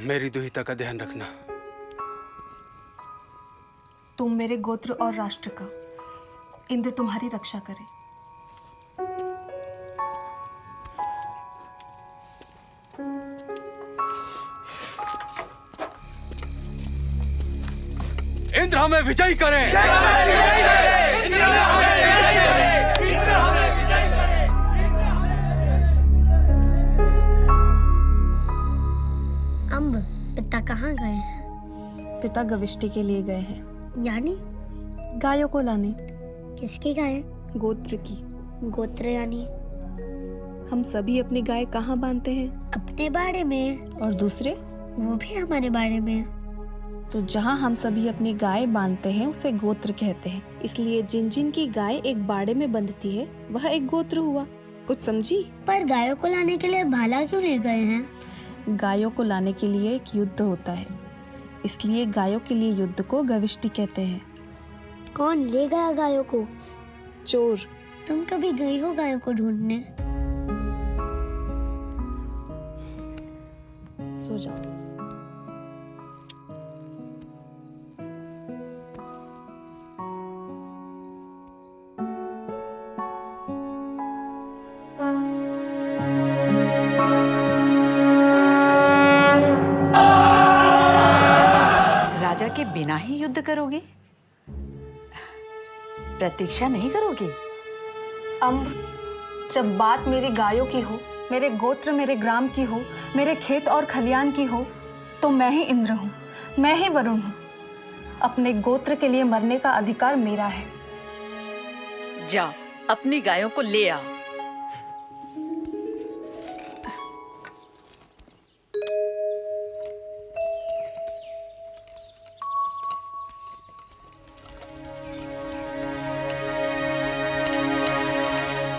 मेरी दुहिता का ध्यान रखना। तुम मेरे गोत्र और राष्ट्र का, इंद्र तुम्हारी रक्षा करे। इंद्र हमें विजयी करें। अम्ब, पिता कहाँ गए हैं? पिता गविष्टि के लिए गए हैं। यानी? गायों को लाने। किसकी गाय? गोत्र की। गोत्र यानी? हम सभी अपनी गाय कहाँ बांधते हैं? अपने बाड़े में। और दूसरे? वो भी हमारे बाड़े में। तो जहाँ हम सभी अपनी गाय बांधते हैं उसे गोत्र कहते हैं। इसलिए जिन जिन की गाय एक बाड़े में बंधती है वह एक गोत्र हुआ। कुछ समझी? पर गायों को लाने के लिए भाला क्यों ले गए हैं? गायों को लाने के लिए एक युद्ध होता है, इसलिए गायों के लिए युद्ध को गविष्टि कहते हैं। कौन ले गया गायों को? चोर। तुम कभी गई हो गायों को ढूंढने? सो जाओ। राजा के बिना ही युद्ध करोगे? प्रतीक्षा नहीं करोगे? अम्ब, जब बात मेरी गायों की हो, मेरे गोत्र मेरे ग्राम की हो, मेरे खेत और खलियान की हो, तो मैं ही इंद्र हूँ, मैं ही वरुण हूँ। अपने गोत्र के लिए मरने का अधिकार मेरा है। जा, अपनी गायों को ले आ।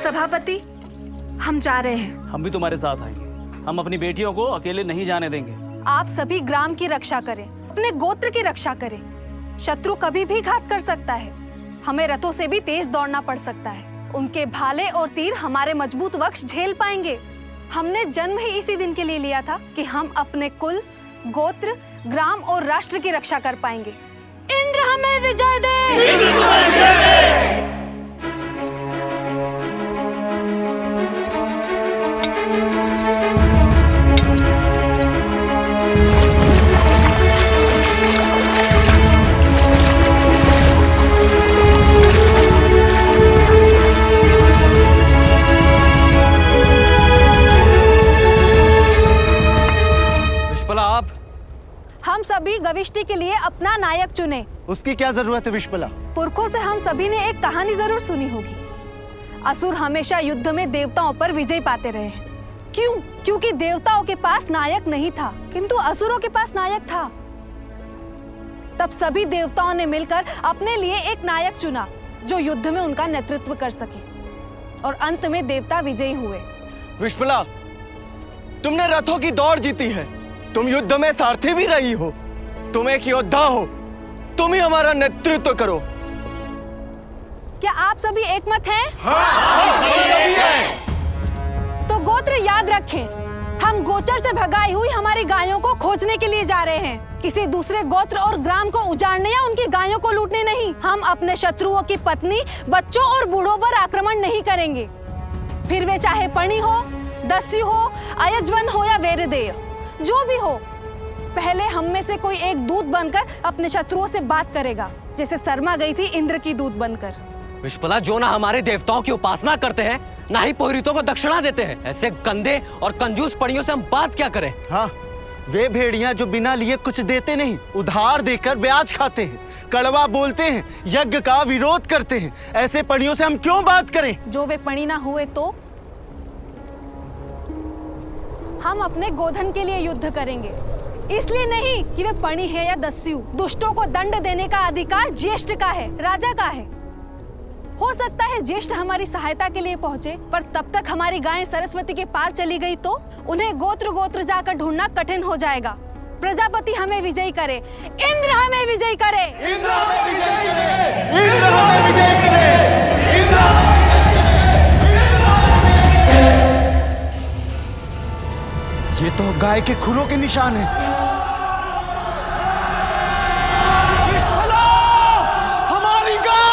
सभापति, हम जा रहे हैं। हम भी तुम्हारे साथ आएंगे। हम अपनी बेटियों को अकेले नहीं जाने देंगे। आप सभी ग्राम की रक्षा करें, अपने गोत्र की रक्षा करें। शत्रु कभी भी घात कर सकता है। हमें रथों से भी तेज दौड़ना पड़ सकता है। उनके भाले और तीर हमारे मजबूत वक्ष झेल पाएंगे। हमने जन्म ही इसी दिन के लिए लिया था कि हम अपने कुल, गोत्र, ग्राम और राष्ट्र की रक्षा कर पाएंगे। इंद्र हमें विजय दे। गविष्टि के लिए अपना नायक चुने। उसकी क्या जरूरत है विश्वला? पुरखों से हम सभी ने एक कहानी जरूर सुनी होगी। असुर हमेशा युद्ध में देवताओं पर विजय पाते रहे हैं। क्यों? क्योंकि देवताओं के पास नायक नहीं था, किंतु असुरों के पास नायक था। तब सभी देवताओं ने मिलकर अपने लिए एक नायक चुना जो युद्ध में उनका नेतृत्व कर सके, और अंत में देवता विजयी हुए। विश्वला, तुमने रथों की दौड़ जीती है, तुम युद्ध में सारथी भी रही हो, तुम एक योद्धा हो, तुम ही हमारा नेतृत्व करो। क्या आप सभी एक मत हैं? हाँ, तो गोत्र याद रखें। हम गोचर से भगाई हुई हमारी गायों को खोजने के लिए जा रहे हैं, किसी दूसरे गोत्र और ग्राम को उजाड़ने या उनकी गायों को लूटने नहीं। हम अपने शत्रुओं की पत्नी, बच्चों और बूढ़ों पर आक्रमण नहीं करेंगे, फिर वे चाहे पणी हो, दस्यु हो, अयजवन हो या वेरदेय, जो भी हो। पहले हम में से कोई एक दूत बनकर अपने शत्रुओं से बात करेगा, जैसे शर्मा गई थी इंद्र की दूत बनकर। विश्वला, जो ना हमारे देवताओं की उपासना करते हैं, ना ही पुरोहितों को दक्षिणा देते हैं, ऐसे गंदे और कंजूस पड़ियों से हम बात क्या करें? हाँ, वे भेड़िया जो बिना लिए कुछ देते नहीं, उधार देकर ब्याज खाते हैं, कड़वा बोलते हैं, यज्ञ का विरोध करते हैं, ऐसे पड़ियों से हम क्यों बात करें? जो वे पणी ना हुए तो हम अपने गोधन के लिए युद्ध करेंगे, इसलिए नहीं कि वे पणी है या दस्यु। दुष्टों को दंड देने का अधिकार ज्येष्ठ का है, राजा का है। हो सकता है ज्येष्ठ हमारी सहायता के लिए पहुंचे, पर तब तक हमारी गायें सरस्वती के पार चली गई तो उन्हें गोत्र गोत्र जाकर ढूंढना कठिन हो जाएगा। प्रजापति हमें विजयी करे, इंद्र हमें विजयी करे, इंद्र हमें विजय करे, इंद्र हमें विजय करे, इंद्र ये तो गाय के खुरों के निशान है। हमारी गाय!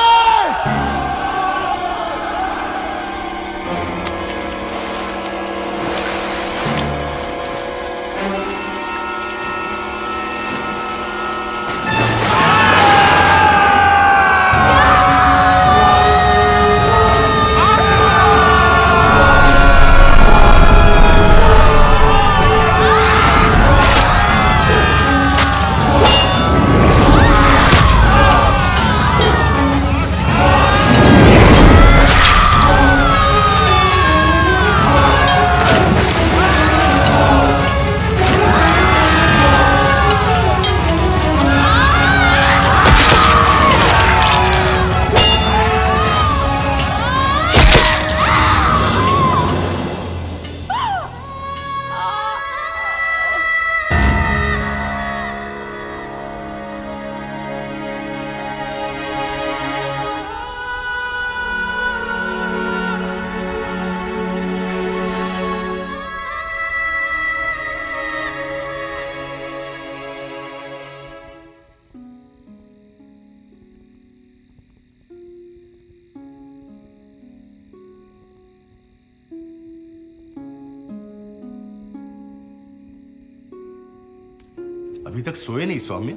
अभी तक सोए नहीं स्वामी?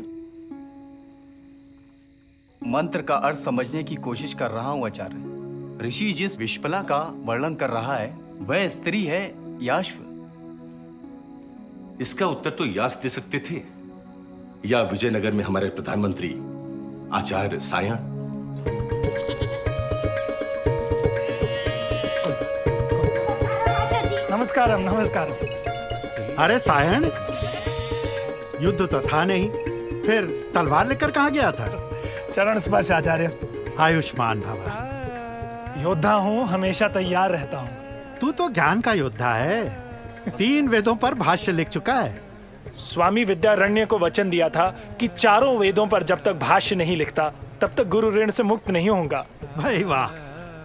मंत्र का अर्थ समझने की कोशिश कर रहा हूं आचार्य। ऋषि जिस विश्वला का वर्णन कर रहा है वह स्त्री है याश्व। इसका उत्तर तो यास दे सकते थे, या विजयनगर में हमारे प्रधानमंत्री आचार्य सायण। नमस्कारम नमस्कारम। अरे सायण, युद्ध तो था नहीं, फिर तलवार लेकर कहाँ गया था? चरण स्पर्श आचार्य। आयुष्मान भवा। योद्धा हूँ, हमेशा तैयार रहता हूँ। तू तो ज्ञान का योद्धा है, 3 वेदों पर भाष्य लिख चुका है। स्वामी विद्यारण्य को वचन दिया था कि 4 वेदों पर जब तक भाष्य नहीं लिखता तब तक गुरु ऋण से मुक्त नहीं होऊंगा। भाई वाह,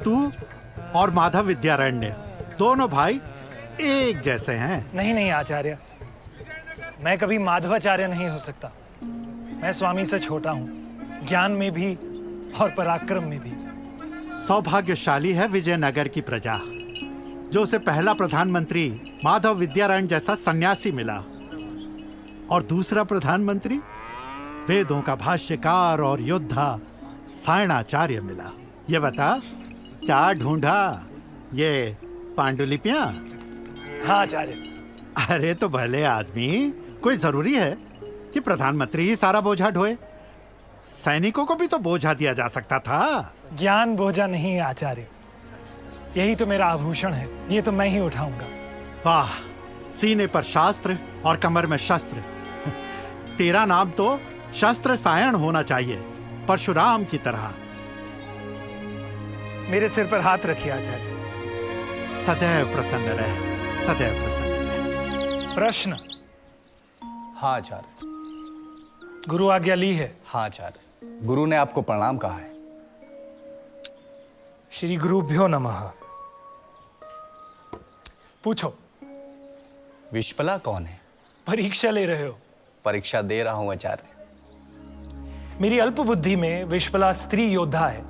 तू और माधव विद्यारण्य दोनों भाई एक जैसे हैं। नहीं नहीं आचार्य, मैं कभी माधवाचार्य नहीं हो सकता। मैं स्वामी से छोटा हूँ, ज्ञान में भी और पराक्रम में भी। सौभाग्यशाली है विजयनगर की प्रजा, जो उसे पहला प्रधानमंत्री माधव विद्यारण्य जैसा सन्यासी मिला, और दूसरा प्रधानमंत्री वेदों का भाष्यकार और योद्धा सायणाचार्य मिला। ये बता, क्या ढूंढा? ये पांडुलिपियां? हाँ आचार्य। अरे तो भले आदमी, कोई जरूरी है? कि प्रधानमंत्री ही सारा बोझा ढोए? सैनिकों को भी तो बोझा दिया जा सकता था। ज्ञान बोझा नहीं है आचार्य, यही तो मेरा आभूषण है, ये तो मैं ही उठाऊंगा। वाह, सीने पर शास्त्र और कमर में शस्त्र। तेरा नाम तो शस्त्र सायण होना चाहिए, परशुराम की तरह। मेरे सिर पर हाथ रखिए आचार्य। सदैव प्रसन्न रहे, सदैव प्रसन्न रहे। प्रश्न। हाँ आचार्य। गुरु आज्ञा ली है? हाँ आचार्य, गुरु ने आपको प्रणाम कहा है। श्री गुरुभ्यो नमः। पूछो। विश्पला कौन है? परीक्षा ले रहे हो? परीक्षा दे रहा हूं आचार्य। मेरी अल्प बुद्धि में विश्पला स्त्री योद्धा है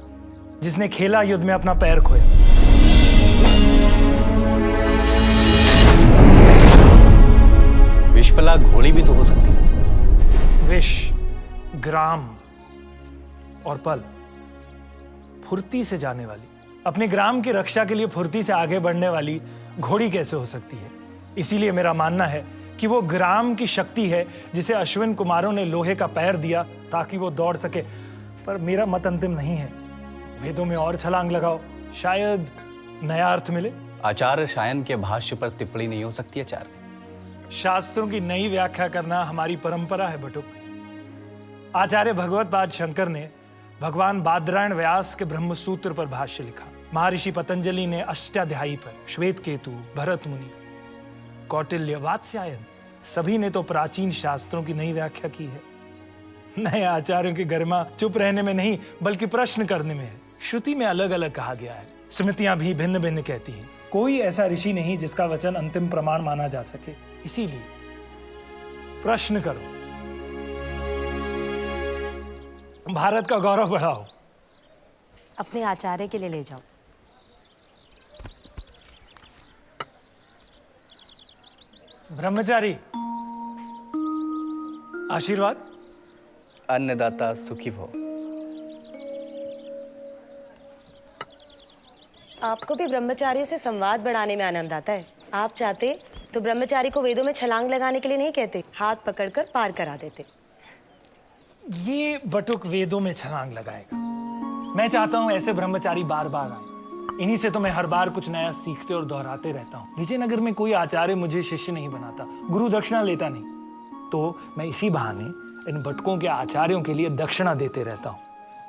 जिसने खेला युद्ध में अपना पैर खोया। विश्पला घोड़ी भी तो हो सकती है। विश, ग्राम और पल, फुर्ती से जाने वाली, अपने ग्राम की रक्षा के लिए फुर्ती से आगे बढ़ने वाली घोड़ी कैसे हो सकती है? इसीलिए मेरा मानना है कि वो ग्राम की शक्ति है जिसे अश्विन कुमारों ने लोहे का पैर दिया ताकि वो दौड़ सके। पर मेरा मत अंतिम नहीं है, वेदों में और छलांग लगाओ, शायद नया अर्थ मिले। आचार्य शायन के भाष्य पर टिप्पणी नहीं हो सकती आचार्य? शास्त्रों की नई व्याख्या करना हमारी परंपरा है बटुक। आचार्य भगवत पाद शंकर ने भगवान बादरायण व्यास के ब्रह्म सूत्र पर भाष्य लिखा। महर्षि पतंजलि ने अष्टाध्यायी पर, श्वेत केतु, भरत मुनि, कौटिल्य, वात्स्यायन, सभी ने तो प्राचीन शास्त्रों की नई व्याख्या की है। नए आचार्यों की गरिमा चुप रहने में नहीं बल्कि प्रश्न करने में है। श्रुति में अलग अलग कहा गया है, स्मृतियां भी भिन्न भिन्न कहती हैं। कोई ऐसा ऋषि नहीं जिसका वचन अंतिम प्रमाण माना जा सके। इसीलिए प्रश्न करो, भारत का गौरव बढ़ाओ। अपने आचार्य के लिए ले जाओ। ब्रह्मचारी, आशीर्वाद। अन्नदाता सुखी भव। आपको भी ब्रह्मचारियों से संवाद बढ़ाने में आनंद आता है। आप चाहते तो ब्रह्मचारी को वेदों में छलांग लगाने के लिए नहीं कहते, हाथ पकड़कर पार करा देते। ये बटुक वेदों में छलांग लगाएगा। मैं चाहता हूं ऐसे ब्रह्मचारी बार बार आए। इन्हीं से तो मैं हर बार कुछ नया सीखते और दोहराते रहता हूँ। विजयनगर में कोई आचार्य मुझे शिष्य नहीं बनाता, गुरु दक्षिणा लेता नहीं, तो मैं इसी बहाने इन बटकों के आचार्यों के लिए दक्षिणा देते रहता हूँ।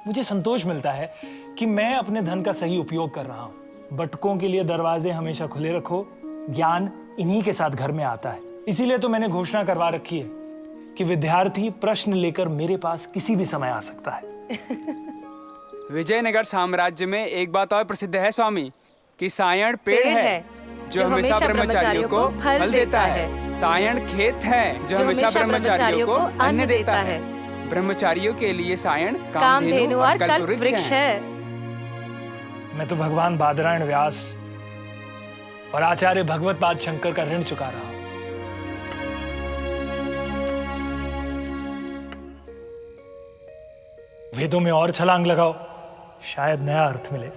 मुझे संतोष मिलता है कि मैं अपने धन का सही उपयोग कर रहा हूँ। बटकों के लिए दरवाजे हमेशा खुले रखो, ज्ञान इन्हीं के साथ घर में आता है। इसीलिए तो मैंने घोषणा करवा रखी है कि विद्यार्थी प्रश्न लेकर मेरे पास किसी भी समय आ सकता है। विजयनगर साम्राज्य में एक बात और प्रसिद्ध है स्वामी, कि सायण पेड़ है जो हमेशा ब्रह्मचारियों को फल देता है। सायण खेत है जो हमेशा ब्रह्मचारियों को अन्न देता है। ब्रह्मचारियों के लिए सायण कामधेनु और कल्पवृक्ष है। मैं तो भगवान बादरायण व्यास और आचार्य भगवत पाद शंकर का ऋण चुका रहा हूं। वेदों में और छलांग लगाओ, शायद नया अर्थ मिले।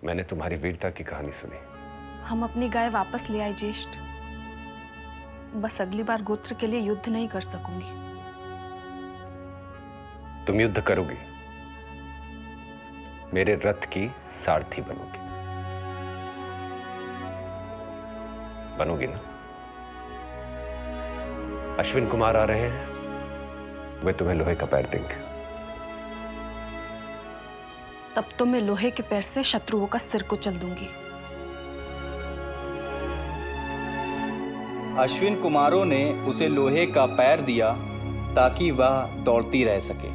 मैंने तुम्हारी वीरता की कहानी सुनी। हम अपनी गाय वापस ले आए ज्येष्ठ। बस अगली बार गोत्र के लिए युद्ध नहीं कर सकूंगी। तुम युद्ध करोगी, मेरे रथ की सारथी बनोगी, बनोगी ना? अश्विन कुमार आ रहे हैं, वे तुम्हें लोहे का पैर देंगे। तब तो मैं लोहे के पैर से शत्रुओं का सिर कुचल दूंगी। अश्विन कुमारों ने उसे लोहे का पैर दिया ताकि वह दौड़ती रह सके।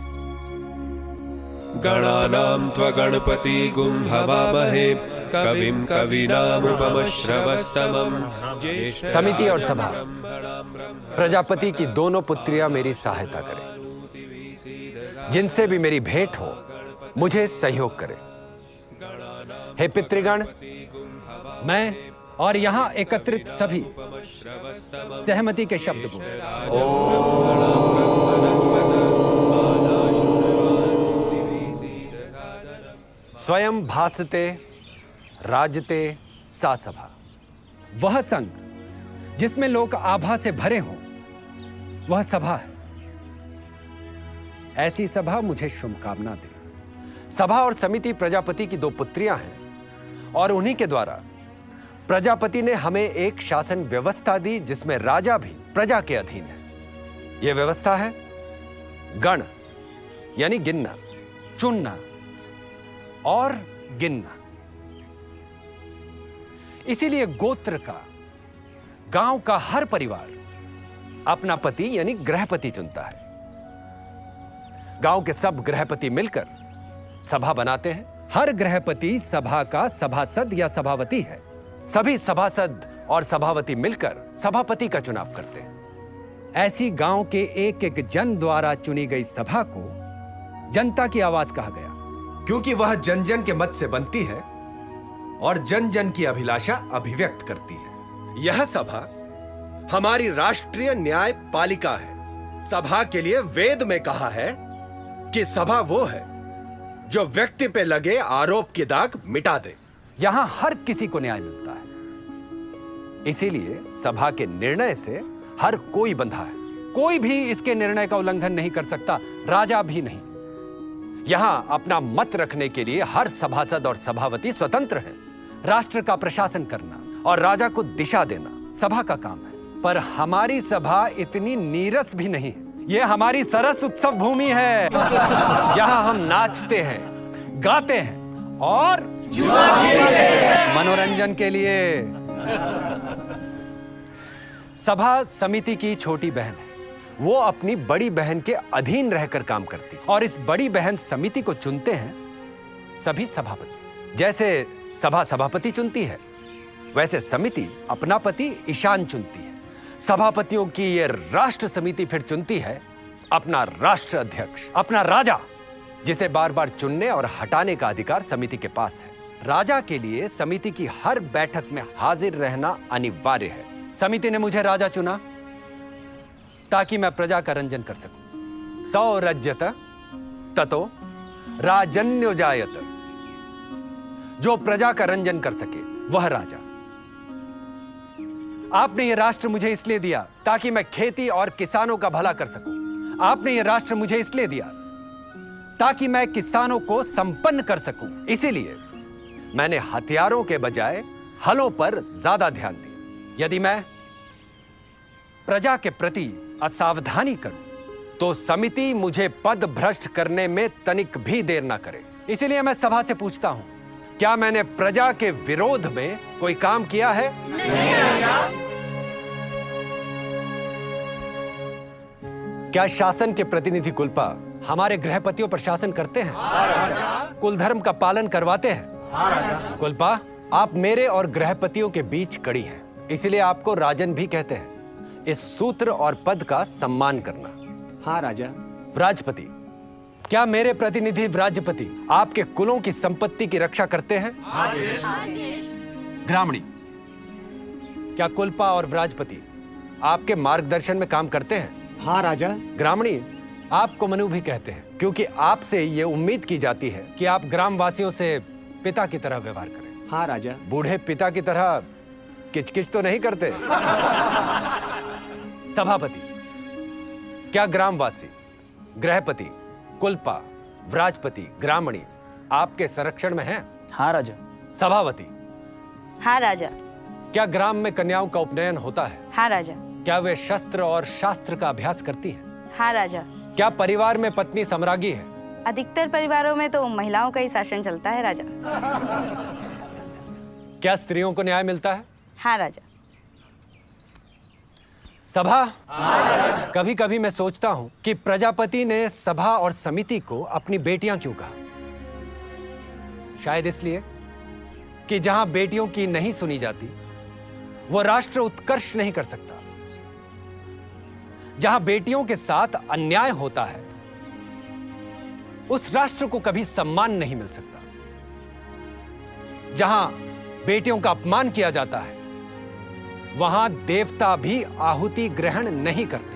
गणानां त्वगणपतिगुं हवामहे कविं कवीनामुपमश्रवस्तमं। समिति और सभा, प्रजापति की दोनों पुत्रियां मेरी सहायता करें। जिनसे भी मेरी भेंट हो मुझे सहयोग करें। हे पितृगण, मैं और यहाँ एकत्रित सभी सहमति के शब्द बोले। स्वयं भासते राजते सा सभा। वह संघ जिसमें लोग आभा से भरे हों, वह सभा है। ऐसी सभा मुझे शुभकामना दे। सभा और समिति प्रजापति की दो पुत्रियां हैं और उन्हीं के द्वारा प्रजापति ने हमें एक शासन व्यवस्था दी जिसमें राजा भी प्रजा के अधीन है। यह व्यवस्था है गण यानी गिनना, चुनना और गिनना। इसीलिए गोत्र का, गांव का हर परिवार अपना पति यानी गृहपति चुनता है। गांव के सब गृहपति मिलकर सभा बनाते हैं। हर गृहपति सभा का सभासद या सभावती है। सभी सभासद और सभावती मिलकर सभापति का चुनाव करते हैं। ऐसी गांव के एक एक जन द्वारा चुनी गई सभा को जनता की आवाज कहा गया, क्योंकि वह जन जन के मत से बनती है और जन जन की अभिलाषा अभिव्यक्त करती है। यह सभा हमारी राष्ट्रीय न्याय पालिका है। सभा के लिए वेद में कहा है कि सभा वो है जो व्यक्ति पे लगे आरोप की दाग मिटा दे। यहां हर किसी को न्याय मिलता है। इसीलिए सभा के निर्णय से हर कोई बंधा है। कोई भी इसके निर्णय का उल्लंघन नहीं कर सकता, राजा भी नहीं। यहां अपना मत रखने के लिए हर सभासद और सभावती स्वतंत्र हैं। राष्ट्र का प्रशासन करना और राजा को दिशा देना सभा का काम है। पर हमारी सभा इतनी नीरस भी नहीं है। यह हमारी सरस उत्सव भूमि है। यहां हम नाचते हैं, गाते हैं और मनोरंजन के लिए। सभा समिति की छोटी बहन है। वो अपनी बड़ी बहन के अधीन रहकर काम करती और इस बड़ी बहन समिति को चुनते हैं सभी सभापति। जैसे सभा सभापति चुनती है, वैसे समिति अपना पति ईशान चुनती है। सभापतियों की ये राष्ट्र समिति फिर चुनती है अपना राष्ट्र अध्यक्ष, अपना राजा, जिसे बार बार चुनने और हटाने का अधिकार समिति के पास है। राजा के लिए समिति की हर बैठक में हाजिर रहना अनिवार्य है। समिति ने मुझे राजा चुना ताकि मैं प्रजा का रंजन कर सकूं। सौरज्यत ततो राजन्यो जायत। जो प्रजा का रंजन कर सके वह राजा। आपने ये राष्ट्र मुझे इसलिए दिया ताकि मैं खेती और किसानों का भला कर सकूं। आपने ये राष्ट्र मुझे इसलिए दिया ताकि मैं किसानों को संपन्न कर सकूं। इसीलिए मैंने हथियारों के बजाय हलों पर ज्यादा ध्यान दिया। यदि मैं प्रजा के प्रति असावधानी करूं तो समिति मुझे पद भ्रष्ट करने में तनिक भी देर ना करे। इसीलिए मैं सभा से पूछता हूं, क्या मैंने प्रजा के विरोध में कोई काम किया है? नहीं राजा। क्या शासन के प्रतिनिधि कुलपा हमारे गृहपतियों पर शासन करते हैं? कुल धर्म का पालन करवाते हैं? कुलपा, आप मेरे और गृहपतियों के बीच कड़ी हैं, इसलिए आपको राजन भी कहते हैं। इस सूत्र और पद का सम्मान करना। हाँ राजा। व्राजपति, क्या मेरे प्रतिनिधि व्राजपति आपके कुलों की संपत्ति की रक्षा करते हैं? ग्रामणी, क्या कुलपा और व्राजपति आपके मार्गदर्शन में काम करते हैं? हाँ राजा। ग्रामणी, आपको मनु भी कहते हैं क्योंकि आपसे ये उम्मीद की जाती है कि आप ग्रामवासियों से पिता की तरह व्यवहार करें। हाँ राजा। बूढ़े पिता की तरह किचकिच तो नहीं करते। सभापति, क्या ग्रामवासी, गृहपति, कुलपा, व्राजपति, ग्रामणी आपके संरक्षण में हैं? हाँ राजा। सभावती, हाँ राजा। क्या ग्राम में कन्याओं का उपनयन होता है? हाँ राजा। क्या वे शस्त्र और शास्त्र का अभ्यास करती हैं? हाँ राजा। क्या परिवार में पत्नी सम्राज्ञी है? अधिकतर परिवारों में तो महिलाओं का ही शासन चलता है राजा। क्या स्त्रियों को न्याय मिलता है? हाँ राजा। सभा, कभी कभी मैं सोचता हूं कि प्रजापति ने सभा और समिति को अपनी बेटियां क्यों कहा। शायद इसलिए कि जहां बेटियों की नहीं सुनी जाती वो राष्ट्र उत्कर्ष नहीं कर सकता। जहां बेटियों के साथ अन्याय होता है उस राष्ट्र को कभी सम्मान नहीं मिल सकता। जहां बेटियों का अपमान किया जाता है वहां देवता भी आहुति ग्रहण नहीं करते।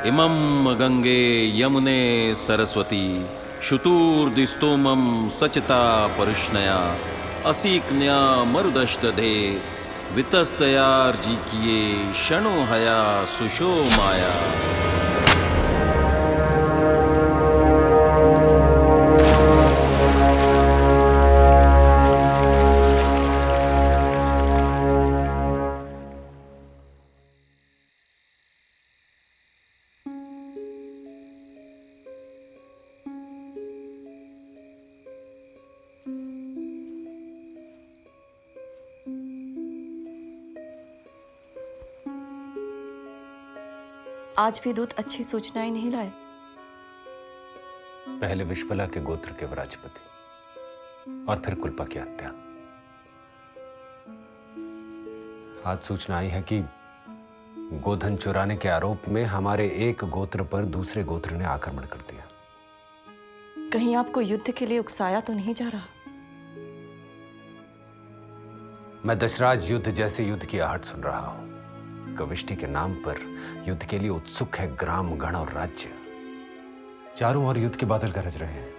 इमं गंगे यमुने सरस्वती शुतूर्दिस्तोमं सचता परुष्णया असीक्न्या मरुदश्दधे वितस्तयार्जिकिये शणो हया सुशो माया। आज भी दूत अच्छी सूचनाएं नहीं लाए। पहले विश्पला के गोत्र के विराजपति और फिर कुल्पा की हत्या। आज सूचना आई है कि गोधन चुराने के आरोप में हमारे एक गोत्र पर दूसरे गोत्र ने आक्रमण कर दिया। कहीं आपको युद्ध के लिए उकसाया तो नहीं जा रहा? मैं दशराज युद्ध जैसे युद्ध की आहट सुन रहा हूं। कविष्टि के नाम पर युद्ध के लिए उत्सुक है ग्राम, गण और राज्य। चारों ओर युद्ध के बादल गरज रहे हैं।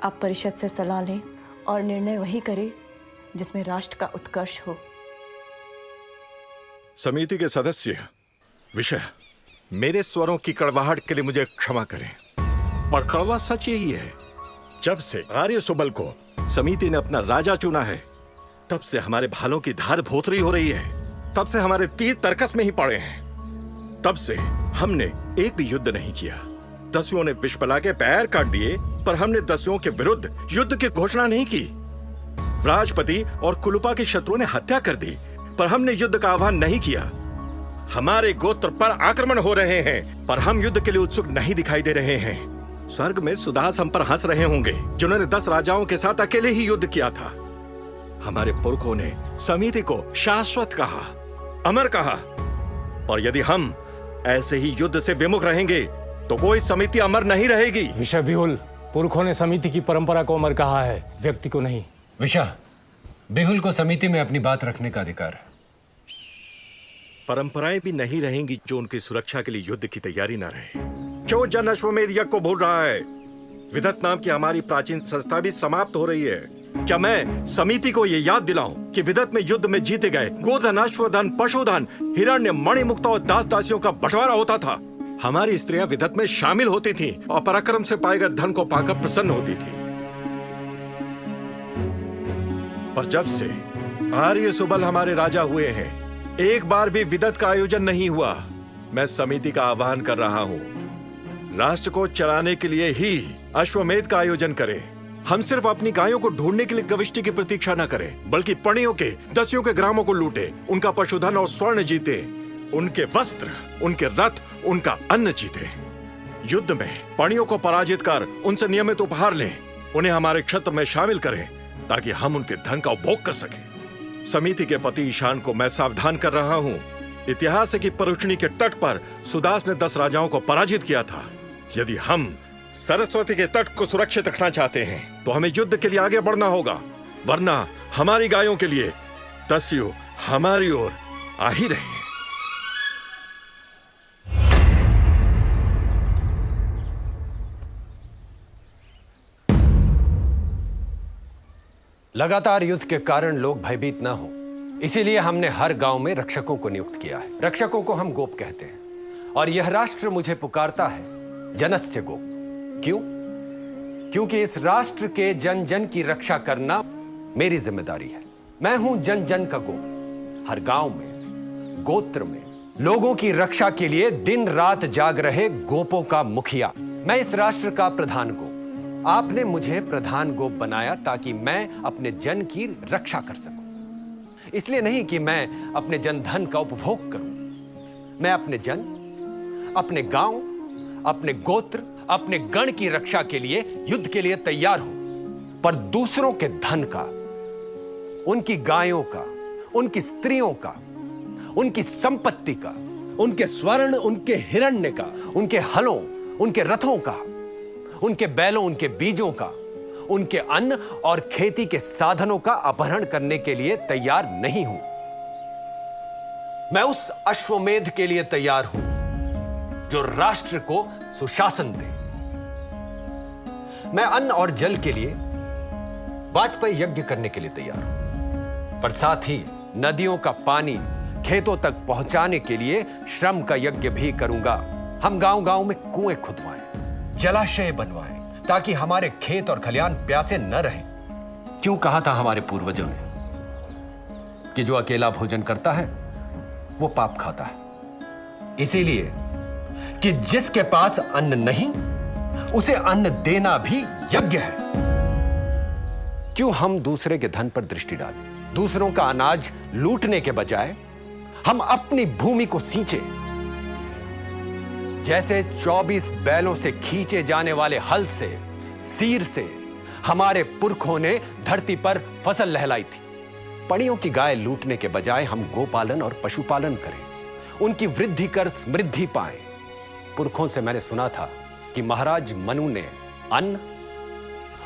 आप परिषद से सलाह लें और निर्णय वही करें जिसमें राष्ट्र का उत्कर्ष हो। समिति के सदस्य विषय, मेरे स्वरों की कड़वाहट के लिए मुझे क्षमा करें, और कड़वा सच यही है, जब से आर्य सुबल को समिति ने अपना राजा चुना है तब से हमारे भालों की धार भोतरी हो रही है। तब से हमारे तीर तर्कस में ही पड़े हैं। तब से हमने एक भी युद्ध नहीं किया। दस्युओं ने विश्पला के पैर काट दिए, पर हमने दस्युओं के विरुद्ध युद्ध की घोषणा नहीं की। राजपति और कुलुपा के शत्रुओं ने हत्या कर दी, पर हमने युद्ध का आह्वान नहीं किया। हमारे गोत्र पर आक्रमण हो रहे हैं, पर हम युद्ध के लिए उत्सुक नहीं दिखाई दे रहे हैं। स्वर्ग में सुदास हम पर हंस रहे होंगे, जिन्होंने 10 राजाओं के साथ अकेले ही युद्ध किया था। हमारे पुरखों ने समिति को शाश्वत कहा, अमर कहा, और यदि हम ऐसे ही युद्ध से विमुख रहेंगे तो कोई समिति अमर नहीं रहेगी। विषय बिहुल, पुरखों ने समिति की परंपरा को अमर कहा है, व्यक्ति को नहीं। विषय बिहुल को समिति में अपनी बात रखने का अधिकार है। परंपराएं भी नहीं रहेंगी जो उनकी सुरक्षा के लिए युद्ध की तैयारी न रहे। क्यों जन अश्वमेध यज्ञ को भूल रहा है? विदत नाम की हमारी प्राचीन संस्था भी समाप्त हो रही है। क्या मैं समिति को ये याद दिलाऊं कि विदत में युद्ध में जीते गए गोधन, अश्वधन, पशुधन, हिरण्य, मणिमुक्ता और दास दासियों का बंटवारा होता था। हमारी स्त्रियां विदत में शामिल होती थीं और पराक्रम से पाए गए धन को पाकर प्रसन्न होती थीं। पर जब से आर्य सुबल हमारे राजा हुए हैं, एक बार भी विदत का आयोजन नहीं हुआ। मैं समिति का आह्वान कर रहा हूं, राष्ट्र को चलाने के लिए ही अश्वमेध का आयोजन करें। हम सिर्फ अपनी गायों को ढूंढने के लिए गविष्टि की प्रतीक्षा न करें, बल्कि पणियों के, दस्युओं के ग्रामों को लूटे, उनका पशुधन और स्वर्ण जीते, उनके वस्त्र, उनके रथ, उनका अन्न जीते। युद्ध में पणियों को पराजित कर उनसे नियमित उपहार लें, उन्हें हमारे क्षेत्र में शामिल करें ताकि हम उनके धन का उपभोग कर सकें। समिति के पति ईशान को मैं सावधान कर रहा हूं। इतिहास है कि परुष्णी के तट पर सुदास ने 10 राजाओं को पराजित किया था। यदि हम सरस्वती के तट को सुरक्षित रखना चाहते हैं तो हमें युद्ध के लिए आगे बढ़ना होगा, वरना हमारी गायों के लिए दस्यु हमारी ओर आ ही रहे हैं। लगातार युद्ध के कारण लोग भयभीत न हो, इसीलिए हमने हर गांव में रक्षकों को नियुक्त किया है। रक्षकों को हम गोप कहते हैं, और यह राष्ट्र मुझे पुकारता है जनस्य गोप। क्यों? क्योंकि इस राष्ट्र के जन जन की रक्षा करना मेरी जिम्मेदारी है। मैं हूं जन जन का गोप। हर गांव में, गोत्र में लोगों की रक्षा के लिए दिन रात जाग रहे गोपों का मुखिया। मैं इस राष्ट्र का प्रधान गोप। आपने मुझे प्रधान गोप बनाया ताकि मैं अपने जन की रक्षा कर सकूं। इसलिए नहीं कि मैं अपने जनधन का उपभोग करूं। मैं अपने जन, अपने गांव, अपने गोत्र, अपने गण की रक्षा के लिए युद्ध के लिए तैयार हूं, पर दूसरों के धन का, उनकी गायों का, उनकी स्त्रियों का, उनकी संपत्ति का, उनके स्वर्ण, उनके हिरण्य का, उनके हलों, उनके रथों का, उनके बैलों, उनके बीजों का, उनके अन्न और खेती के साधनों का अपहरण करने के लिए तैयार नहीं हूं। मैं उस अश्वमेध के लिए तैयार हूं जो राष्ट्र को सुशासन दे। मैं अन्न और जल के लिए वाजपेयी यज्ञ करने के लिए तैयार हूं, पर साथ ही नदियों का पानी खेतों तक पहुंचाने के लिए श्रम का यज्ञ भी करूंगा। हम गांव-गांव में कुएं खुदवाएं, जलाशय बनवाएं, ताकि हमारे खेत और खलियान प्यासे न रहें। क्यों कहा था हमारे पूर्वजों ने कि जो अकेला भोजन करता है वो पाप खाता है। इसीलिए कि जिसके पास अन्न नहीं उसे अन्न देना भी यज्ञ है। क्यों हम दूसरे के धन पर दृष्टि डालें? दूसरों का अनाज लूटने के बजाय हम अपनी भूमि को सींचे। जैसे 24 बैलों से खींचे जाने वाले हल से, सीर से हमारे पुरखों ने धरती पर फसल लहलाई थी। पड़ियों की गाय लूटने के बजाय हम गोपालन और पशुपालन करें, उनकी वृद्धि कर समृद्धि पाएं। पुरखों से मैंने सुना था कि महाराज मनु ने अन्न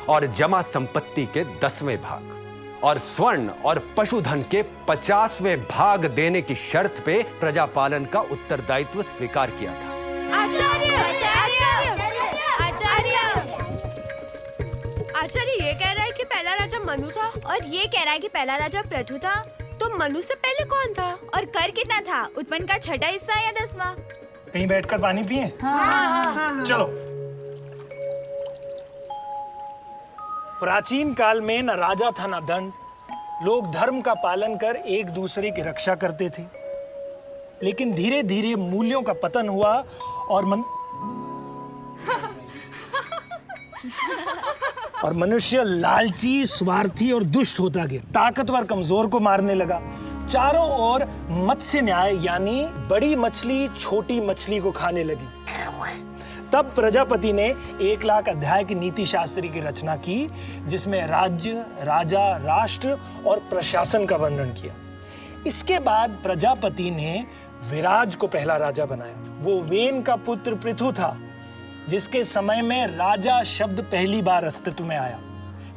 और जमा संपत्ति के 10वें भाग और स्वर्ण और पशुधन के 50वें भाग देने की शर्त पे प्रजापालन का उत्तरदायित्व स्वीकार किया था। आचार्य ये कह रहा है कि पहला राजा मनु था और ये कह रहा है कि पहला राजा पृथु था। तो मनु से पहले कौन था और कर कितना था? उत्पन्न का छठा हिस्सा या 10वां? कहीं बैठकर पानी पिए? हाँ। चलो। प्राचीन काल में न राजा था न दंड। लोग धर्म का पालन कर एक दूसरे की रक्षा करते थे, लेकिन धीरे धीरे मूल्यों का पतन हुआ और मनुष्य लालची, स्वार्थी और दुष्ट होता गया। ताकतवर कमजोर को मारने लगा। चारों ओर मत्स्य न्याय यानी बड़ी मछली छोटी मछली को खाने लगी। तब प्रजापति ने 1 लाख अध्याय की नीति शास्त्र की रचना की, जिसमें राज्य, राजा, राष्ट्र और प्रशासन का वर्णन किया। इसके बाद प्रजापति ने विराज को पहला राजा बनाया। वो वेन का पुत्र पृथु था, जिसके समय में राजा शब्द पहली बार अस्तित्व में आया।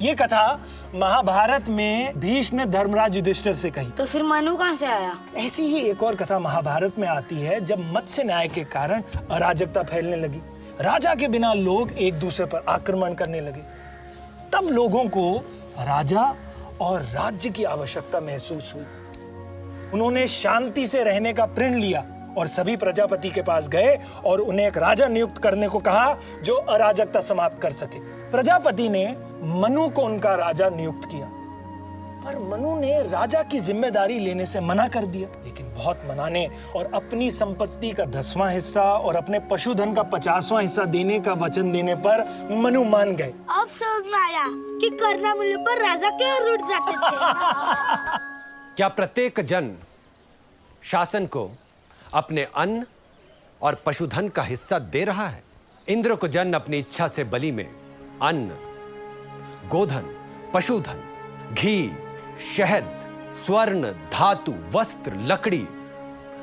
ये कथा महाभारत में भीष्म ने धर्मराज युधिष्ठिर से कही। तो फिर मनु कहाँ से आया? ऐसी ही एक और कथा महाभारत में आती है, जब मत्स्य न्याय के कारण अराजकता फैलने लगी। राजा के बिना लोग एक दूसरे पर आक्रमण करने लगे। तब लोगों को राजा और राज्य की आवश्यकता महसूस हुई। उन्होंने शांति से रहने का प्रण लिया और सभी प्रजापति के पास गए और उन्हें एक राजा नियुक्त करने को कहा जो अराजकता समाप्त कर सके। प्रजापति ने मनु को उनका राजा नियुक्त किया, पर मनु ने राजा की जिम्मेदारी लेने से मना कर दिया। लेकिन बहुत मनाने और अपनी संपत्ति का 10वां हिस्सा और अपने पशुधन का 50वां हिस्सा देने का वचन देने पर मनु मान गए। अब समझ में आया कि करना मिलने पर राजा क्यों रूठ जाते थे। क्या प्रत्येक जन शासन को अपने अन्न और पशुधन का हिस्सा दे रहा है? इंद्र को जन अपनी इच्छा से बलि में अन्न, गोधन, पशुधन, घी, शहद, स्वर्ण, धातु, वस्त्र, लकड़ी,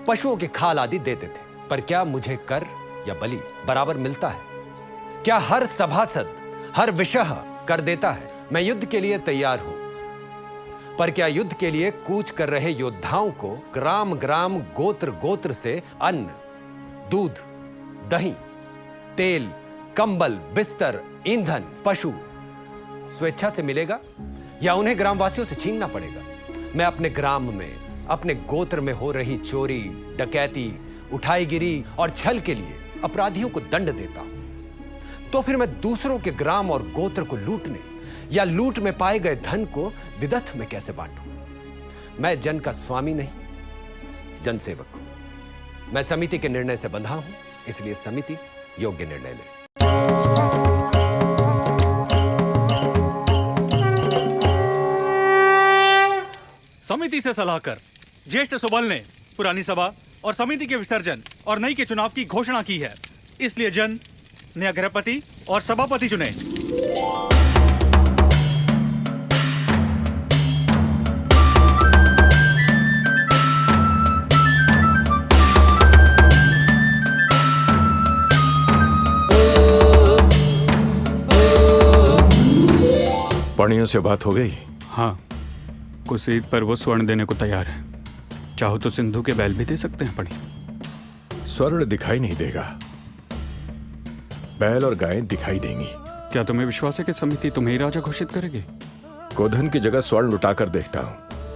पशुओं के खाल आदि देते थे। पर क्या मुझे कर या बलि बराबर मिलता है? क्या हर सभासद, हर विषह कर देता है? मैं युद्ध के लिए तैयार हूं, पर क्या युद्ध के लिए कूच कर रहे योद्धाओं को ग्राम ग्राम, गोत्र गोत्र से अन्न, दूध, दही, तेल, कंबल, बिस्तर, ईंधन, पशु स्वेच्छा से मिलेगा या उन्हें ग्रामवासियों से छीनना पड़ेगा? मैं अपने ग्राम में, अपने गोत्र में हो रही चोरी, डकैती, उठाईगिरी और छल के लिए अपराधियों को दंड देता हूं, तो फिर मैं दूसरों के ग्राम और गोत्र को लूटने या लूट में पाए गए धन को विदथ में कैसे बांटूं? मैं जन का स्वामी नहीं, जनसेवक हूं। मैं समिति के निर्णय से बंधा हूं, इसलिए समिति योग्य निर्णय ले। समिति समिति से सलाह कर ज्येष्ठ सुबल ने पुरानी सभा और समिति के विसर्जन और नई के चुनाव की घोषणा की है। इसलिए जन नया गृहपति और सभापति चुने। पणियों से बात हो गई? हाँ, कुसीद पर वो स्वर्ण देने को तैयार है। चाहो तो सिंधु के बैल भी दे सकते हैं पणी। स्वर्ण दिखाई नहीं देगा, बैल और गायें दिखाई देंगी। क्या तुम्हें विश्वास है कि समिति तुम्हें ही राजा घोषित करेगी? गोधन की जगह स्वर्ण लुटाकर देखता हूँ।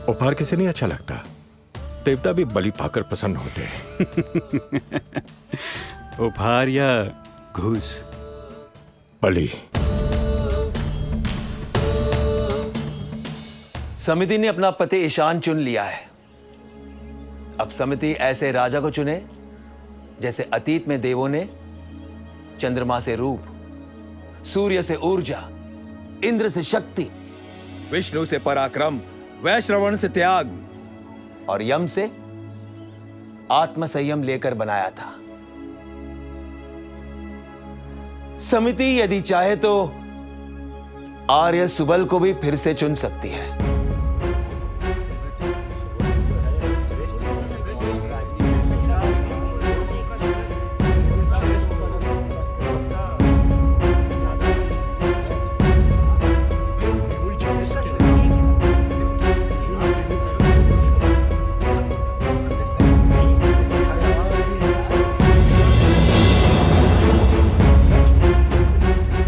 उपहार किसे नहीं अच्छा लगता, देवता भी बलि पाकर प्रसन्न होते हैं। उपहार या घूस? बलि। समिति ने अपना पति ईशान चुन लिया है। अब समिति ऐसे राजा को चुने जैसे अतीत में देवों ने चंद्रमा से रूप, सूर्य से ऊर्जा, इंद्र से शक्ति, विष्णु से पराक्रम, वैश्रवण से त्याग और यम से आत्म संयम लेकर बनाया था। समिति यदि चाहे तो आर्य सुबल को भी फिर से चुन सकती है।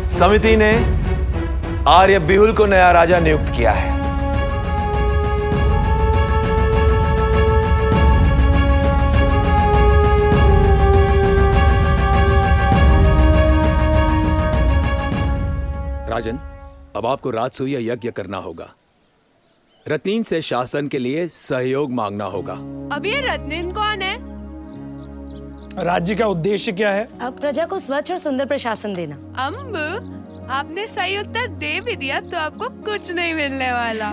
समिति ने आर्य बिहुल को नया राजा नियुक्त किया है। राजन, अब आपको राजसूय यज्ञ करना होगा। रत्नीन से शासन के लिए सहयोग मांगना होगा। अब ये रत्नीन कौन है? राज्य का उद्देश्य क्या है? अब प्रजा को स्वच्छ और सुंदर प्रशासन देना। अम्ब, आपने सही उत्तर दे भी दिया तो आपको कुछ नहीं मिलने वाला।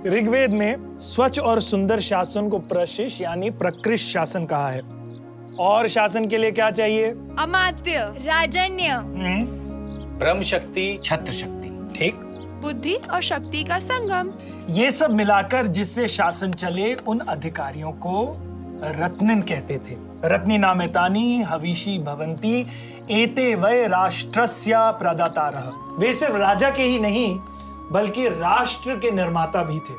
ऋग्वेद में स्वच्छ और सुंदर शासन को प्रशिश यानी प्रकृष्ट शासन कहा है। और शासन के लिए क्या चाहिए? अमात्य, राजन्य, ब्रह्म शक्ति, छत्र शक्ति। ठीक। बुद्धि और शक्ति का संगम। ये सब मिलाकर जिससे शासन चले उन अधिकारियों को रत्निन कहते थे। रत्नी नामेतानी हविषी भवंती एते वै राष्ट्रस्य प्रदातारः। वे सिर्फ राजा के ही नहीं बल्कि राष्ट्र के निर्माता भी थे।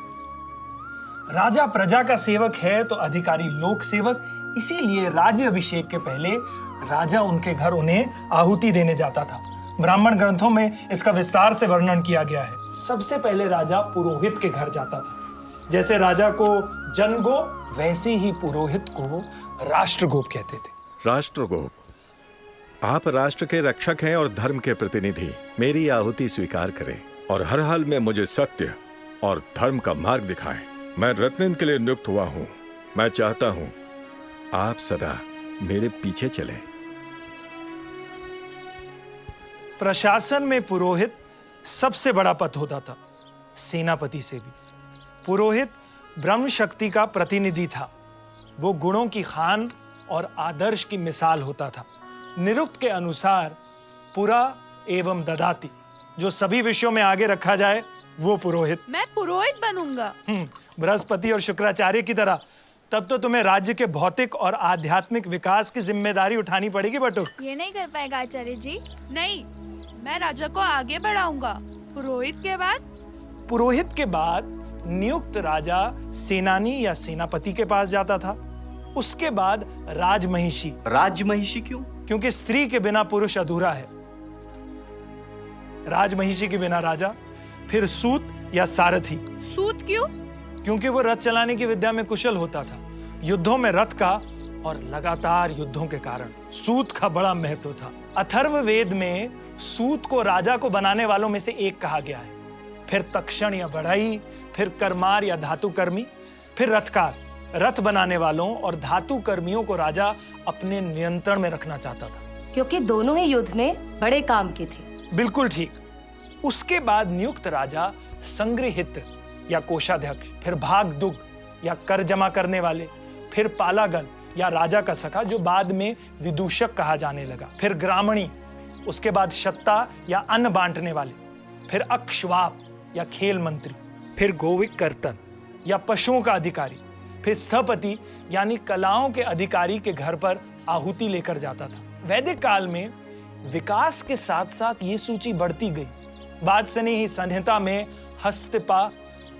राजा प्रजा का सेवक है तो अधिकारी लोक सेवक। इसीलिए राज्य अभिषेक के पहले राजा उनके घर उन्हें आहुति देने जाता था। ब्राह्मण ग्रंथों में इसका विस्तार से वर्णन किया गया है। सबसे पहले राजा पुरोहित के घर जाता था। जैसे राजा को जनगोप वैसे ही पुरोहित को राष्ट्रगोप कहते थे। राष्ट्रगोप, आप राष्ट्र के रक्षक हैं और धर्म के प्रतिनिधि। मेरी आहुति स्वीकार करें और हर हाल में मुझे सत्य और धर्म का मार्ग दिखाएं। मैं रत्निन के लिए नियुक्त हुआ हूं। मैं चाहता हूं आप सदा मेरे पीछे चलें। प्रशासन में पुरोहित सबसे बड़ा पद होता था, सेनापति से भी। पुरोहित ब्रह्म शक्ति का प्रतिनिधि था। वो गुणों की खान और आदर्श की मिसाल होता था। निरुक्त के अनुसार पुरा एवं ददाति, जो सभी विषयों में आगे रखा जाए वो पुरोहित। मैं पुरोहित बनूंगा। बृहस्पति और शुक्राचार्य की तरह। तब तो तुम्हें राज्य के भौतिक और आध्यात्मिक विकास की जिम्मेदारी उठानी पड़ेगी बटुक। ये नहीं कर पाएगा आचार्य जी। नहीं, मैं राजा को आगे बढ़ाऊंगा। पुरोहित के बाद? पुरोहित के बाद नियुक्त राजा सेनानी या सेनापति के पास जाता था। उसके बाद राजमहिषी। राजमहिषी क्यों? क्योंकि स्त्री के बिना पुरुष अधूरा है। राजमहिषी के बिना राजा, फिर सूत या सारथी। सूत क्यों? क्योंकि वो रथ चलाने की विद्या में कुशल होता था। युद्धों में रथ का और लगातार युद्धों के कारण सूत का बड़ा महत्व था। अथर्ववेद में सूत को राजा को बनाने वालों में से एक कहा गया है। फिर तक्षण या बढ़ई, फिर करमार या धातु कर्मी, फिर रथकार। रथ बनाने वालों और धातु कर्मियों को राजा अपने नियंत्रण में रखना चाहता था, क्योंकि दोनों ही युद्ध में बड़े काम के थे। बिल्कुल ठीक। उसके बाद नियुक्त राजा संगृहित या कोषाध्यक्ष, फिर भागदुग या कर जमा करने वाले, फिर पालागन या राजा का सखा जो बाद में विदूषक कहा जाने लगा, फिर ग्रामणी, उसके बाद शत्ता या अन्न बांटने वाले, फिर अक्षवाप या खेल मंत्री, फिर गोविक कर्तन या पशुओं का अधिकारी, फिर स्थपति यानी कलाओं के अधिकारी के घर पर आहुति लेकर जाता था। वैदिक काल में विकास के साथ साथ ये सूची बढ़ती गई। बाद से ही संहिता में हस्तपा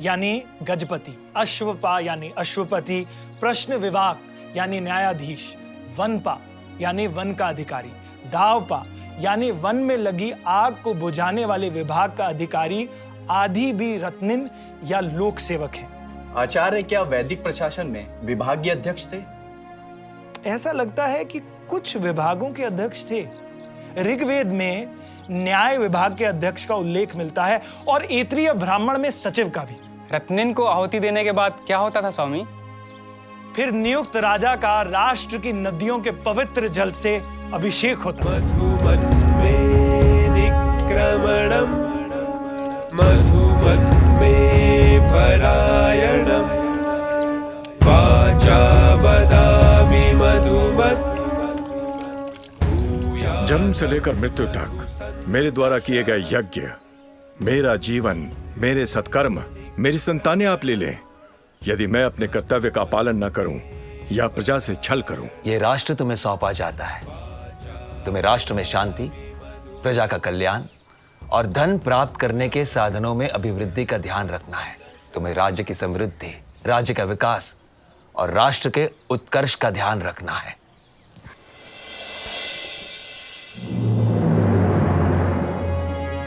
यानी गजपति, अश्वपा यानी अश्वपति, प्रश्न विभाग यानी न्यायाधीश, वनपा यानी वन का अधिकारी, दावपा यानी वन में लगी आग को बुझाने वाले विभाग का अधिकारी आदि भी रत्निन या लोक सेवक हैं। आचार्य क्या वैदिक प्रशासन में विभागीय अध्यक्ष थे? ऐसा लगता है कि कुछ विभागों के अध्यक्ष थे। ऋग्वेद में न्याय विभाग के अध्यक्ष का उल्लेख मिलता है और ऐत्रीय ब्राह्मण में सचिव का भी। रत्निन को आहुति देने के बाद क्या होता था स्वामी? फिर नियुक्त राजा का राष्ट्र की नदियों के पवित्र जल से अभिषेक होता। जन्म से लेकर मृत्यु तक मेरे द्वारा किए गए यज्ञ, मेरा जीवन, मेरे सत्कर्म, मेरी संतानें आप ले लें। यदि मैं अपने कर्तव्य का पालन न करूं या प्रजा से छल करूं, ये राष्ट्र तुम्हें सौंपा जाता है। तुम्हें राष्ट्र में शांति, प्रजा का कल्याण और धन प्राप्त करने के साधनों में अभिवृद्धि का ध्यान रखना है। तुम्हें राज्य की समृद्धि, राज्य का विकास और राष्ट्र के उत्कर्ष का ध्यान रखना है।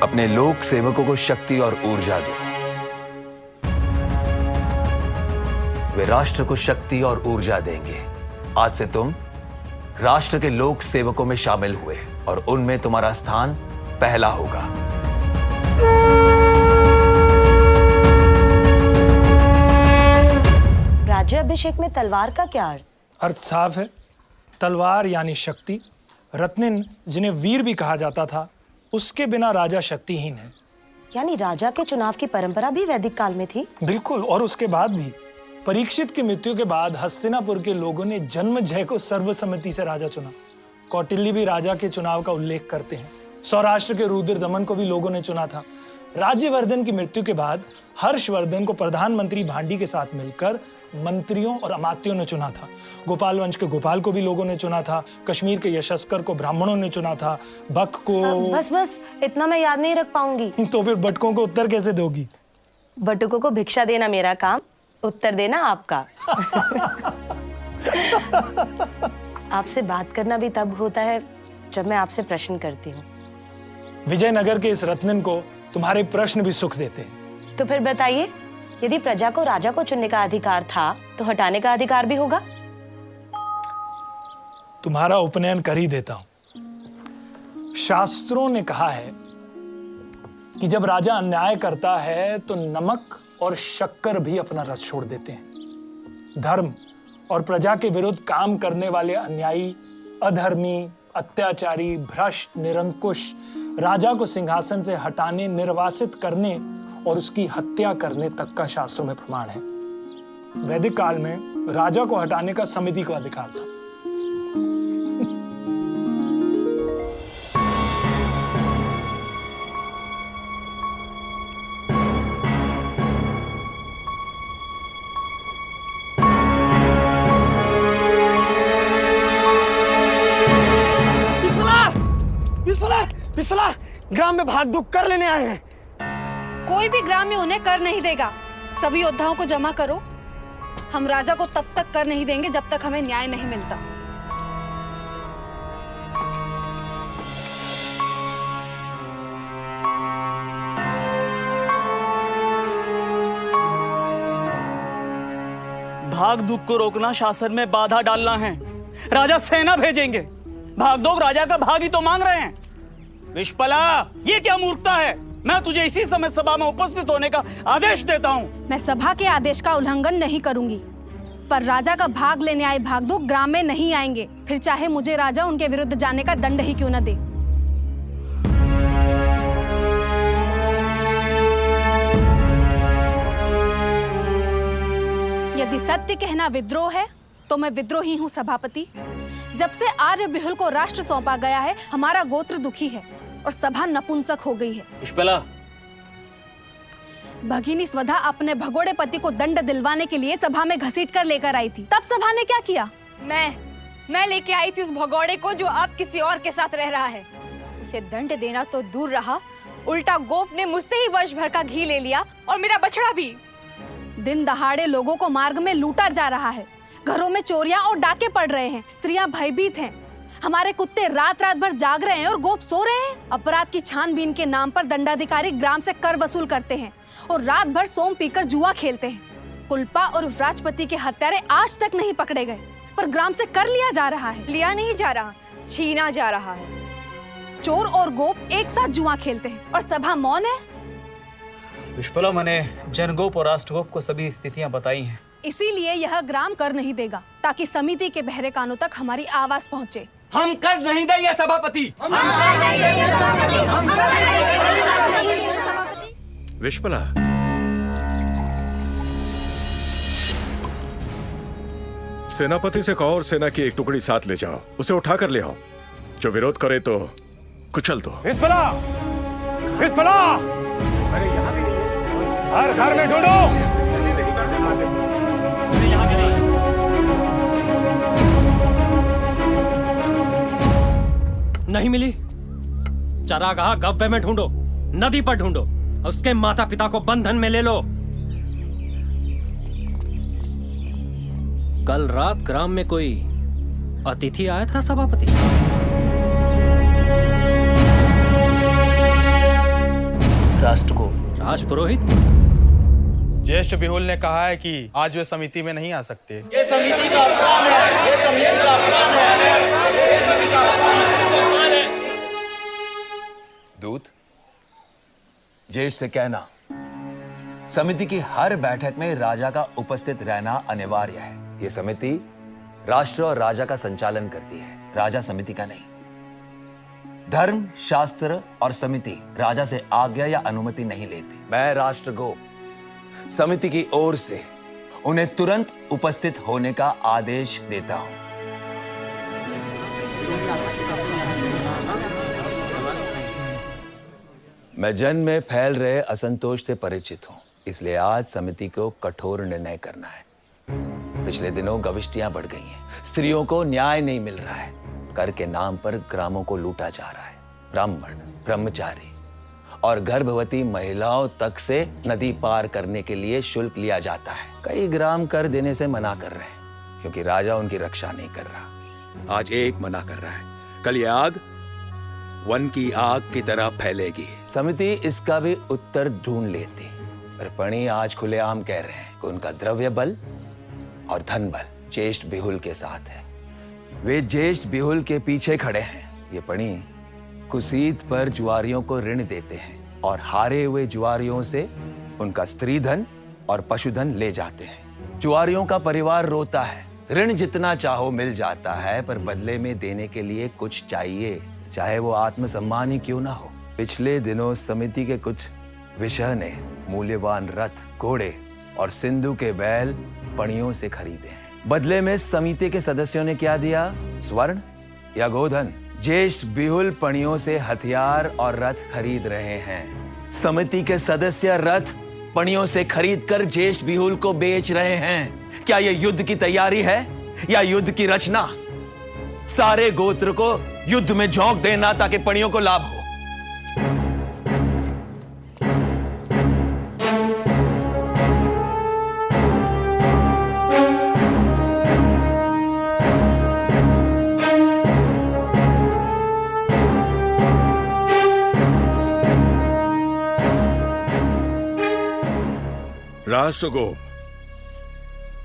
अपने लोक सेवकों को शक्ति और ऊर्जा दो। वे राष्ट्र को शक्ति और ऊर्जा देंगे। आज से तुम राष्ट्र के लोक सेवकों में शामिल हुए और उनमें तुम्हारा स्थान पहला होगा। राज्याभिषेक में तलवार का क्या अर्थ? अर्थ साफ है। तलवार यानी शक्ति। रत्निन, जिन्हें वीर भी कहा जाता था, उसके बिना राजा शक्तिहीन है। यानी राजा के चुनाव की परंपरा भी वैदिक काल में थी? बिल्कुल, और उसके बाद भी। परीक्षित की मृत्यु के बाद हस्तिनापुर के लोगों ने जन्मजय को सर्वसम्मति से राजा चुना। कौटिल्य भी राजा के चुनाव का उल्लेख करते हैं। सौराष्ट्र के रुद्रदमन को भी लोगों ने चुना था। राज्यवर्धन की मृत्यु के बाद हर्षवर्धन को प्रधानमंत्री भांडी के साथ मिलकर मंत्रियों और अमात्यों ने चुना था। गोपाल वंश के गोपाल को भी लोगों ने चुना था। कश्मीर के यशस्कर को ब्राह्मणों ने चुना था। बक को बस इतना मैं याद नहीं रख पाऊंगी। तो फिर बटकों को उत्तर कैसे दोगी? बटुकों को भिक्षा देना मेरा काम, उत्तर देना आपका। आपसे बात करना भी तब होता है जब मैं आपसे प्रश्न करती हूँ। विजयनगर के इस रत्निन को तुम्हारे प्रश्न भी सुख देते हैं। तो फिर बताइए, यदि प्रजा को राजा को चुनने का अधिकार था तो हटाने का अधिकार भी होगा? तुम्हारा उपनयन कर ही देता हूं। शास्त्रों ने कहा है कि जब राजा अन्याय करता है तो नमक और शक्कर भी अपना रस छोड़ देते हैं। धर्म और प्रजा के विरुद्ध काम करने वाले अन्यायी, अधर्मी, अत्याचारी, भ्रष्ट, निरंकुश राजा को सिंहासन से हटाने, निर्वासित करने और उसकी हत्या करने तक का शास्त्रों में प्रमाण है। वैदिक काल में राजा को हटाने का समिति को अधिकार था। बिस्मिल्लाह, ग्राम में भागदुग कर लेने आए हैं। कोई भी ग्राम में उन्हें कर नहीं देगा। सभी योद्धाओं को जमा करो। हम राजा को तब तक कर नहीं देंगे जब तक हमें न्याय नहीं मिलता। भागदुग को रोकना, शासन में बाधा डालना है। राजा सेना भेजेंगे। भागदौड़ राजा का भाग ही तो मांग रहे हैं। विश्वला, ये क्या मूर्खता है? मैं तुझे इसी समय सभा में उपस्थित होने का आदेश देता हूँ। मैं सभा के आदेश का उल्लंघन नहीं करूंगी, पर राजा का भाग लेने आए भागदौड़ ग्राम में नहीं आएंगे, फिर चाहे मुझे राजा उनके विरुद्ध जाने का दंड ही क्यों न दे। यदि सत्य कहना विद्रोह है तो मैं विद्रोही हूँ सभापति। जब से आर्य बिहुल को राष्ट्र सौंपा गया है, हमारा गोत्र दुखी है और सभा नपुंसक हो गई है। पुष्पला, भगिनी स्वधा अपने भगोड़े पति को दंड दिलवाने के लिए सभा में घसीट कर लेकर आई थी। तब सभा ने क्या किया? मैं लेके आई थी उस भगोड़े को जो अब किसी और के साथ रह रहा है। उसे दंड देना तो दूर रहा, उल्टा गोप ने मुझसे ही वर्ष भर का घी ले लिया और मेरा बछड़ा भी। दिन दहाड़े लोगों को मार्ग में लूटा जा रहा है, घरों में चोरियां और डाके पड़ रहे हैं, स्त्रियां भयभीत हैं, हमारे कुत्ते रात रात भर जाग रहे हैं और गोप सो रहे हैं। अपराध की छानबीन के नाम पर दंडाधिकारी ग्राम से कर वसूल करते हैं और रात भर सोम पीकर जुआ खेलते हैं। कुल्पा और राजपति के हत्यारे आज तक नहीं पकड़े गए, पर ग्राम से कर लिया जा रहा है। लिया नहीं जा रहा, छीना जा रहा है। चोर और गोप एक साथ जुआ खेलते हैं और सभा मौन है। पुष्पला, मैंने जनगोप और राष्ट्रगोप को सभी स्थितियां बताई हैं। इसीलिए यह ग्राम कर नहीं देगा, ताकि समिति के बहरे कानों तक हमारी आवाज पहुंचे। हम कर नहीं देंगे सभापति। विश्पला, सेनापति से कहो और सेना की एक टुकड़ी साथ ले जाओ, उसे उठा कर ले आओ। जो विरोध करे तो कुचल दो। विश्पला! विश्पला! अरे यहाँ भी नहीं, हर घर में ढूंढो। नहीं मिली। चरागाह गव्वे में ढूंढो, नदी पर ढूंढो, उसके माता पिता को बंधन में ले लो। कल रात ग्राम में कोई अतिथि आया था सभापति? राष्ट्र को राजपुरोहित ज्येष्ठ बिहुल ने कहा है कि आज वे समिति में नहीं आ सकते। ये समिति का अपमान है, ये समिति का अपमान है, ये समिति का अपमान है। दूत, ज्येष्ठ से कहना, समिति की हर बैठक में राजा का उपस्थित रहना अनिवार्य है। ये समिति राष्ट्र और राजा का संचालन करती है, राजा समिति का नहीं। धर्म, शास्त्र और समिति राजा से आज्ञा या अनुमति नहीं लेती। मैं राष्ट्रगोप समिति की ओर से उन्हें तुरंत उपस्थित होने का आदेश देता हूं। मैं जन में फैल रहे असंतोष से परिचित हूं, इसलिए आज समिति को कठोर निर्णय करना है। पिछले दिनों गविष्टियां बढ़ गई हैं, स्त्रियों को न्याय नहीं मिल रहा है, कर के नाम पर ग्रामों को लूटा जा रहा है। ब्राह्मण, ब्रह्मचारी और गर्भवती महिलाओं तक से नदी पार करने के लिए शुल्क लिया जाता है। कई ग्राम कर देने से मना कर रहे हैं क्योंकि राजा उनकी रक्षा नहीं कर रहा। आज एक मना कर रहा है, कल ये आग वन की आग की तरह फैलेगी। समिति इसका भी उत्तर ढूंढ लेती, पर पणी आज खुलेआम कह रहे हैं कि उनका द्रव्य बल और धन बल ज्येष्ठ बिहुल के साथ है। वे ज्येष्ठ बिहुल के पीछे खड़े हैं। ये पणी कुसीत पर जुआरियों को ऋण देते हैं और हारे हुए जुआरियों से उनका स्त्री धन और पशुधन ले जाते हैं। जुआरियों का परिवार रोता है, ऋण जितना चाहो मिल जाता है, पर बदले में देने के लिए कुछ चाहिए, चाहे वो आत्मसम्मान ही क्यों ना हो। पिछले दिनों समिति के कुछ विषय ने मूल्यवान रथ, घोड़े और सिंधु के बैल पणियों से खरीदे हैं। बदले में समिति के सदस्यों ने क्या दिया? स्वर्ण या गोधन? ज्येष्ठ बिहुल पणियों से हथियार और रथ खरीद रहे हैं। समिति के सदस्य रथ पणियों से खरीदकर ज्येष्ठ बिहुल को बेच रहे हैं। क्या यह युद्ध की तैयारी है या युद्ध की रचना? सारे गोत्र को युद्ध में झोंक देना ताकि पणियों को लाभ हो। राष्ट्रगोप,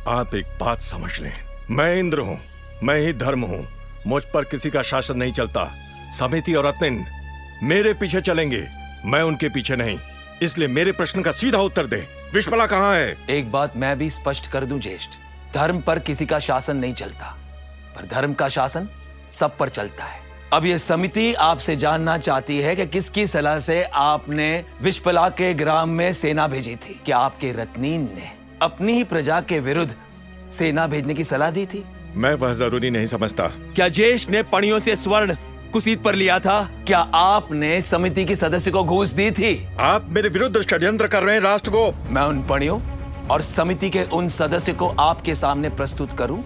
आप एक बात समझ लें, मैं इंद्र हूं, मैं ही धर्म हूं, मुझ पर किसी का शासन नहीं चलता। समिति और रत्न मेरे पीछे चलेंगे, मैं उनके पीछे नहीं। इसलिए मेरे प्रश्न का सीधा उत्तर दे, विश्पला कहां है? एक बात मैं भी स्पष्ट कर दूं ज्येष्ठ, धर्म पर किसी का शासन नहीं चलता, पर धर्म का शासन सब पर चलता है। अब ये समिति आपसे जानना चाहती है कि किसकी सलाह से आपने विश्पला के ग्राम में सेना भेजी थी। क्या आपके रत्नीन ने अपनी ही प्रजा के विरुद्ध सेना भेजने की सलाह दी थी? मैं वह जरूरी नहीं समझता। क्या ज्येष्ठ ने पणियों से स्वर्ण कुसीत पर लिया था? क्या आपने समिति की सदस्य को घूस दी थी? आप मेरे विरुद्ध षड्यंत्र कर रहे हैं राष्ट्रगोप। मैं उन पणियों और समिति के उन सदस्य को आपके सामने प्रस्तुत करूं?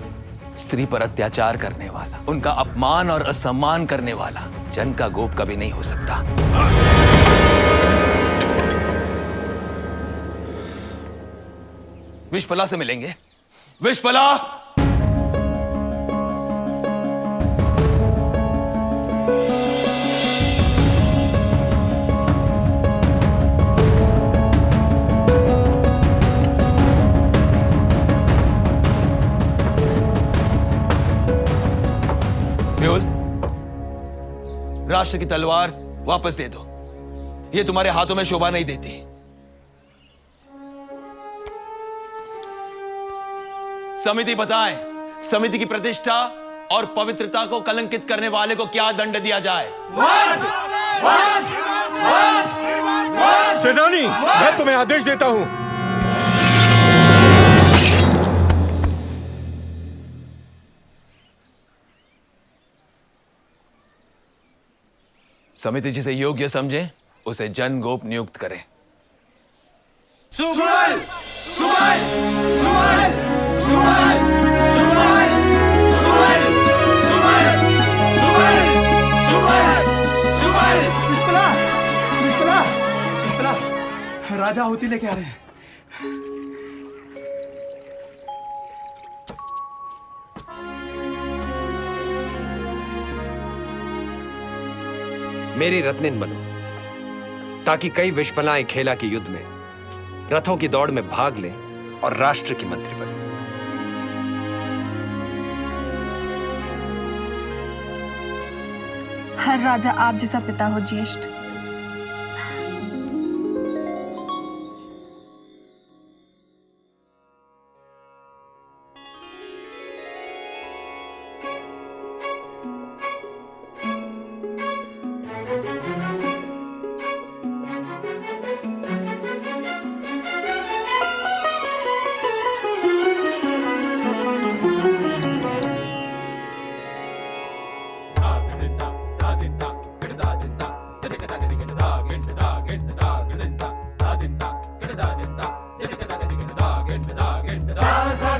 स्त्री पर अत्याचार करने वाला, उनका अपमान और असम्मान करने वाला जन का गोप कभी नहीं हो सकता। विश्पला से मिलेंगे। विश्पला! राष्ट्र की तलवार वापस दे दो। ये तुम्हारे हाथों में शोभा नहीं देती। समिति बताएं, समिति की प्रतिष्ठा और पवित्रता को कलंकित करने वाले को क्या दंड दिया जाए? सेनानी, मैं तुम्हें आदेश देता हूं। समिति जिसे योग्य समझे उसे जन गोप नियुक्त करे। सुमल! सुमल! सुमल! सुमल! सुमल! सुमल! सुमल! सुमल! सुमल! सुमल! विश्पला! विश्पला! विश्पला! राजा आहुति लेके आ रहे हैं। मेरी रत्निन बनो, ताकि कई विश्पलाएं खेला के युद्ध में रथों की दौड़ में भाग लें और राष्ट्र की मंत्री बने। हर राजा आप जैसा पिता हो ज्येष्ठ। Sa sa